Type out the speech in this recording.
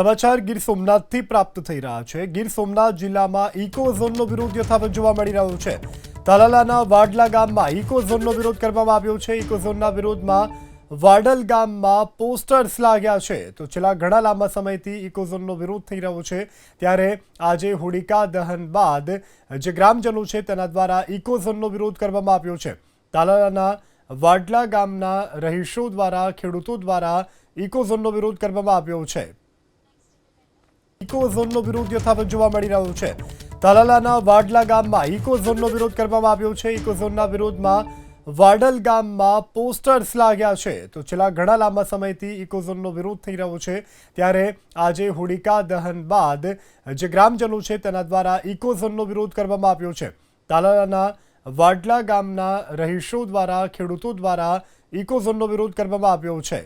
સમાચાર ગીર સોમનાથથી પ્રાપ્ત થઈ રહ્યા છે। ગીર સોમનાથ જિલ્લામાં ઇકો ઝોનનો વિરોધ યથાવત જોવા મળી રહ્યો છે। તાલાલાના વાડલા ગામમાં ઇકો ઝોનનો વિરોધ કરવામાં આવ્યો છે। ઇકો ઝોનના વિરોધમાં વાડલ ગામમાં પોસ્ટર્સ લાગ્યા છે। તો છેલ્લા ઘણા લાંબા સમયથી ઇકો ઝોનનો વિરોધ થઈ રહ્યો છે, ત્યારે આજે હોલિકા દહન બાદ જે ગ્રામજનો છે તેના દ્વારા ઇકો ઝોનનો વિરોધ કરવામાં આવ્યો છે। તાલાલાના વાડલા ગામના રહીશો દ્વારા, ખેડૂતો દ્વારા ઇકો ઝોનનો વિરોધ કરવામાં આવ્યો છે। ઇકો ઝોનનો વિરોધ યથાવત જોવા મળી રહ્યો છે। તાલાલાના વાડલા ગામમાં ઇકો ઝોનનો વિરોધ કરવામાં આવ્યો છે। ઇકો ઝોનના વિરોધમાં વાડલ ગામમાં પોસ્ટર્સ લાગ્યા છે। તો છેલ્લા ઘણા લાંબા સમયથી ઇકો ઝોનનો વિરોધ થઈ રહ્યો છે, ત્યારે આજે હોલિકા દહન બાદ જે ગ્રામજનો છે તેના દ્વારા ઇકો ઝોનનો વિરોધ કરવામાં આવ્યો છે। તાલાલાના વાડલા ગામના રહીશો દ્વારા, ખેડૂતો દ્વારા ઇકો ઝોનનો વિરોધ કરવામાં આવ્યો છે।